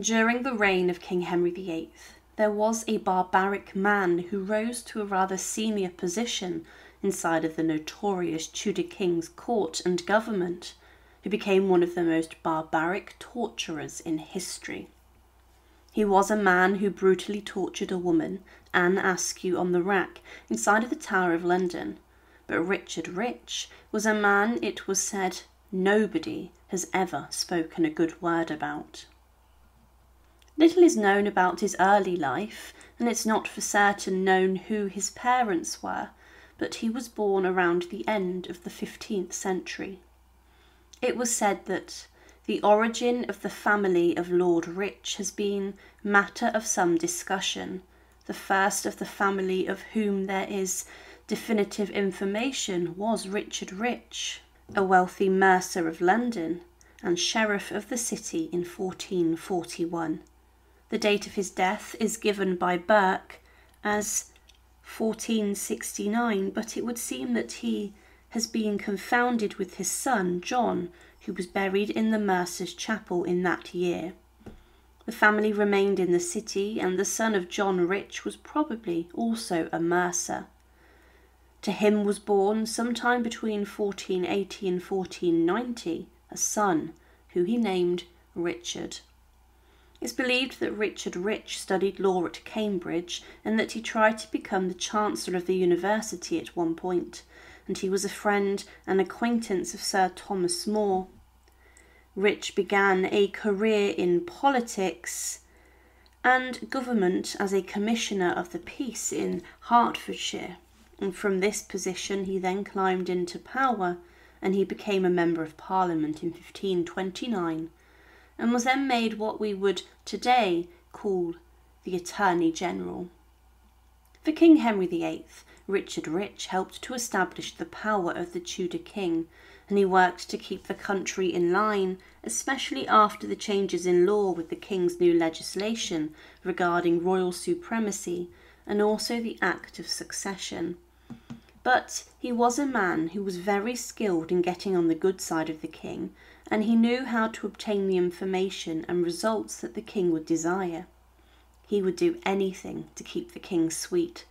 During the reign of King Henry VIII, there was a barbaric man who rose to a rather senior position inside of the notorious Tudor King's court and government, who became one of the most barbaric torturers in history. He was a man who brutally tortured a woman, Anne Askew, on the rack inside of the Tower of London. But Richard Rich was a man it was said nobody has ever spoken a good word about. Little is known about his early life, and it's not for certain known who his parents were, but he was born around the end of the 15th century. It was said that the origin of the family of Lord Rich has been matter of some discussion. The first of the family of whom there is definitive information was Richard Rich, a wealthy mercer of London and sheriff of the city in 1441. The date of his death is given by Burke as 1469, but it would seem that he has been confounded with his son, John, who was buried in the Mercer's chapel in that year. The family remained in the city, and the son of John Rich was probably also a mercer. To him was born, sometime between 1480 and 1490, a son, who he named Richard. It's believed that Richard Rich studied law at Cambridge and that he tried to become the Chancellor of the University at one point, and he was a friend and acquaintance of Sir Thomas More. Rich began a career in politics and government as a Commissioner of the Peace in Hertfordshire, and from this position he then climbed into power, and he became a Member of Parliament in 1529. And was then made what we would today call the Attorney General. For King Henry VIII, Richard Rich helped to establish the power of the Tudor King, and he worked to keep the country in line, especially after the changes in law with the King's new legislation regarding royal supremacy and also the Act of Succession. But he was a man who was very skilled in getting on the good side of the King, and he knew how to obtain the information and results that the King would desire. He would do anything to keep the King sweet,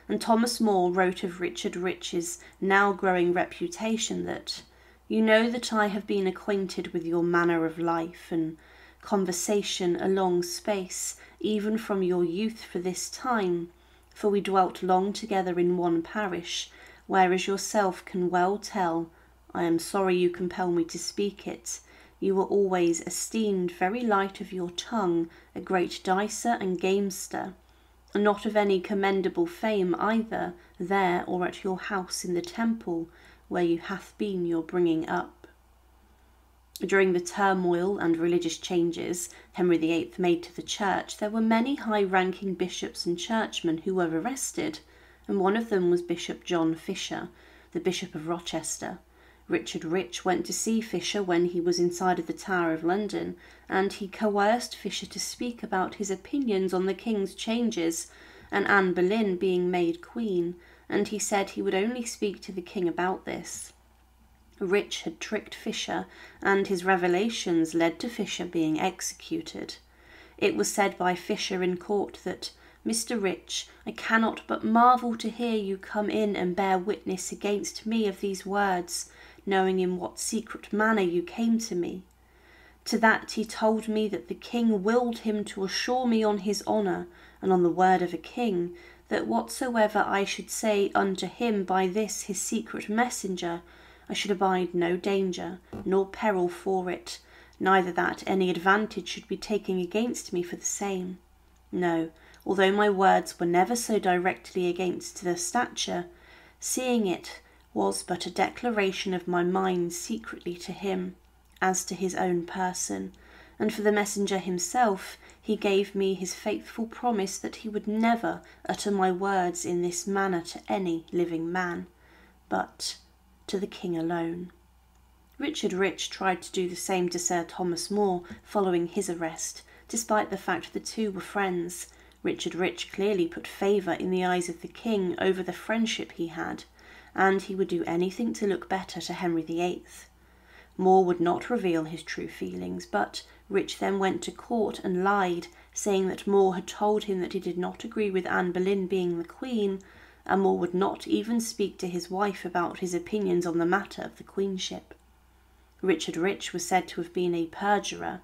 and Thomas More wrote of Richard Rich's now growing reputation that, "You know that I have been acquainted with your manner of life and conversation a long space, even from your youth for this time, for we dwelt long together in one parish, whereas yourself can well tell, I am sorry you compel me to speak it, you were always esteemed very light of your tongue, a great dicer and gamester, and not of any commendable fame either, there or at your house in the Temple, where you hath been your bringing up." During the turmoil and religious changes Henry VIII made to the Church, there were many high-ranking bishops and churchmen who were arrested, and one of them was Bishop John Fisher, the Bishop of Rochester. Richard Rich went to see Fisher when he was inside of the Tower of London, and he coerced Fisher to speak about his opinions on the King's changes and Anne Boleyn being made Queen, and he said he would only speak to the King about this. Rich had tricked Fisher, and his revelations led to Fisher being executed. It was said by Fisher in court that, "Mr. Rich, I cannot but marvel to hear you come in and bear witness against me of these words, knowing in what secret manner you came to me." To that he told me that the King willed him to assure me on his honour, and on the word of a king, that whatsoever I should say unto him by this his secret messenger, I should abide no danger, nor peril for it, neither that any advantage should be taken against me for the same. No, although my words were never so directly against the stature, seeing it was but a declaration of my mind secretly to him, as to his own person, and for the messenger himself he gave me his faithful promise that he would never utter my words in this manner to any living man, but to the King alone. Richard Rich tried to do the same to Sir Thomas More following his arrest, despite the fact the two were friends. Richard Rich clearly put favour in the eyes of the King over the friendship he had, and he would do anything to look better to Henry VIII. More would not reveal his true feelings, but Rich then went to court and lied, saying that More had told him that he did not agree with Anne Boleyn being the queen, and More would not even speak to his wife about his opinions on the matter of the queenship. Richard Rich was said to have been a perjurer,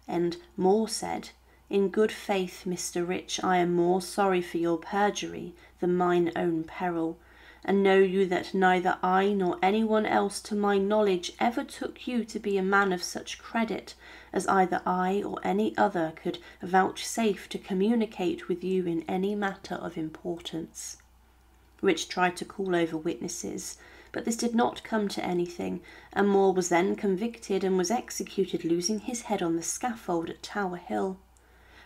and More said, "In good faith, Mr. Rich, I am more sorry for your perjury than mine own peril, and know you that neither I nor anyone else to my knowledge ever took you to be a man of such credit as either I or any other could vouchsafe to communicate with you in any matter of importance." Rich tried to call over witnesses, but this did not come to anything, and More was then convicted and was executed, losing his head on the scaffold at Tower Hill.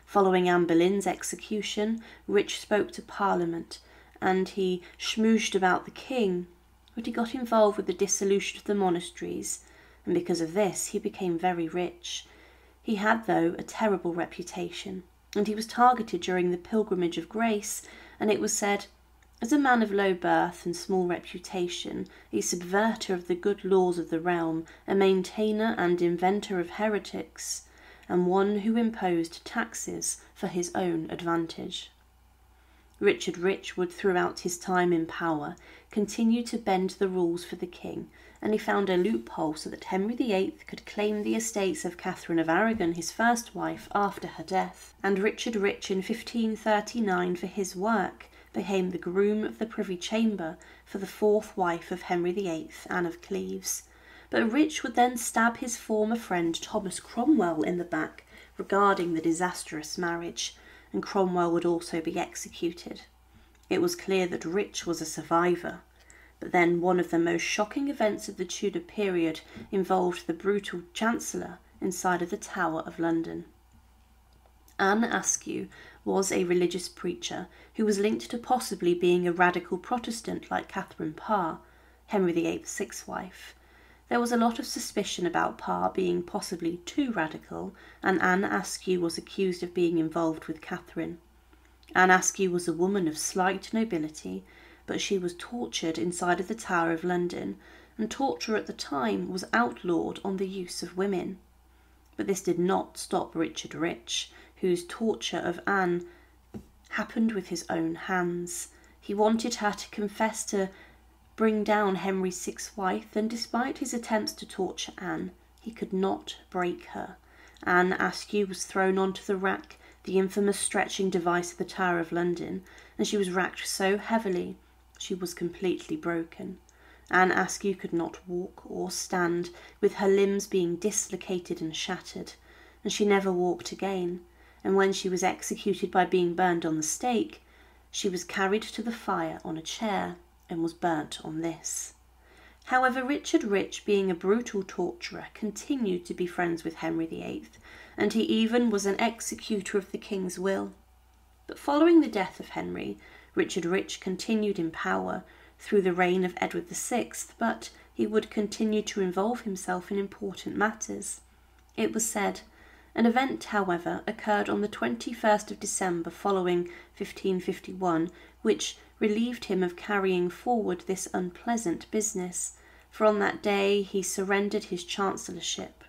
Following Anne Boleyn's execution, Rich spoke to Parliament, and he schmoozed about the king, but he got involved with the dissolution of the monasteries, and because of this he became very rich. He had, though, a terrible reputation, and he was targeted during the Pilgrimage of Grace, and it was said, "As a man of low birth and small reputation, a subverter of the good laws of the realm, a maintainer and inventor of heretics, and one who imposed taxes for his own advantage." Richard Rich would, throughout his time in power, continue to bend the rules for the king, and he found a loophole so that Henry VIII could claim the estates of Catherine of Aragon, his first wife, after her death, and Richard Rich in 1539, for his work, became the groom of the Privy Chamber for the fourth wife of Henry VIII, Anne of Cleves. But Rich would then stab his former friend Thomas Cromwell in the back regarding the disastrous marriage, and Cromwell would also be executed. It was clear that Rich was a survivor, but then one of the most shocking events of the Tudor period involved the brutal Chancellor inside of the Tower of London. Anne Askew was a religious preacher who was linked to possibly being a radical Protestant like Catherine Parr, Henry VIII's sixth wife. There was a lot of suspicion about Parr being possibly too radical, and Anne Askew was accused of being involved with Catherine. Anne Askew was a woman of slight nobility, but she was tortured inside of the Tower of London, and torture at the time was outlawed on the use of women. But this did not stop Richard Rich, whose torture of Anne happened with his own hands. He wanted her to confess to bring down Henry's sixth wife, and despite his attempts to torture Anne, he could not break her. Anne Askew was thrown onto the rack, the infamous stretching device of the Tower of London, and she was racked so heavily she was completely broken. Anne Askew could not walk or stand, with her limbs being dislocated and shattered, and she never walked again, and when she was executed by being burned on the stake, she was carried to the fire on a chair and was burnt on this. However, Richard Rich, being a brutal torturer, continued to be friends with Henry VIII, and he even was an executor of the king's will. But following the death of Henry, Richard Rich continued in power through the reign of Edward VI, but he would continue to involve himself in important matters. It was said, an event, however, occurred on the 21st of December following 1551, which relieved him of carrying forward this unpleasant business, for on that day he surrendered his chancellorship.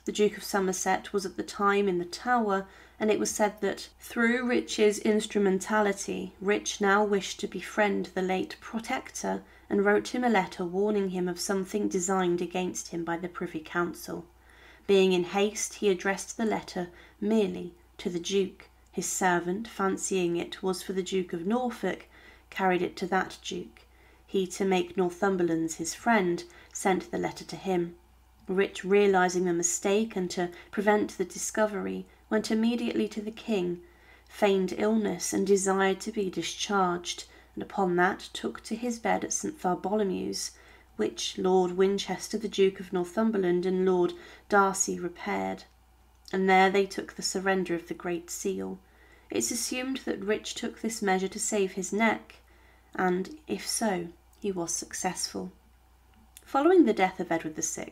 The Duke of Somerset was at the time in the Tower, and it was said that, through Rich's instrumentality, Rich now wished to befriend the late Protector, and wrote him a letter warning him of something designed against him by the Privy Council. Being in haste, he addressed the letter merely to the Duke. His servant, fancying it was for the Duke of Norfolk, carried it to that Duke. He, to make Northumberland's his friend, sent the letter to him. Rich, realising the mistake and to prevent the discovery, went immediately to the king, feigned illness and desired to be discharged, and upon that took to his bed at St. Bartholomew's, which Lord Winchester, the Duke of Northumberland, and Lord Darcy repaired, and there they took the surrender of the Great Seal. It's assumed that Rich took this measure to save his neck, and, if so, he was successful. Following the death of Edward VI,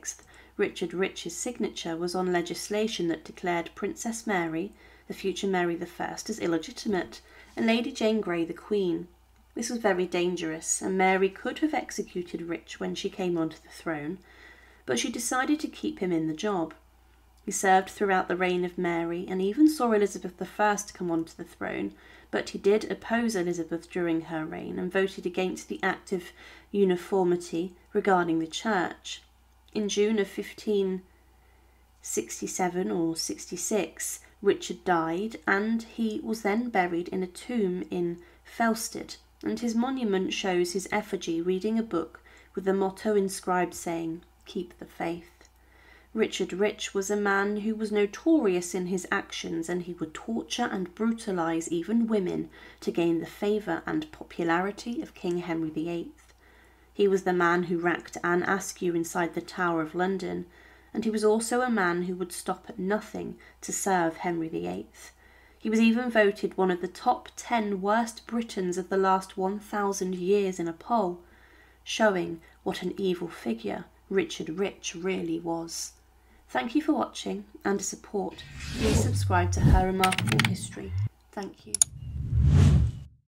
Richard Rich's signature was on legislation that declared Princess Mary, the future Mary I, as illegitimate, and Lady Jane Grey the Queen. This was very dangerous, and Mary could have executed Rich when she came onto the throne, but she decided to keep him in the job. He served throughout the reign of Mary and even saw Elizabeth I come onto the throne, but he did oppose Elizabeth during her reign and voted against the Act of Uniformity regarding the church. In June of 1567 or 66, Richard died, and he was then buried in a tomb in Felsted, and his monument shows his effigy reading a book with the motto inscribed saying, "Keep the faith." Richard Rich was a man who was notorious in his actions, and he would torture and brutalise even women to gain the favour and popularity of King Henry VIII. He was the man who racked Anne Askew inside the Tower of London, and he was also a man who would stop at nothing to serve Henry VIII. He was even voted one of the top 10 worst Britons of the last 1,000 years in a poll, showing what an evil figure Richard Rich really was. Thank you for watching and to support. Please subscribe to Her Remarkable History. Thank you.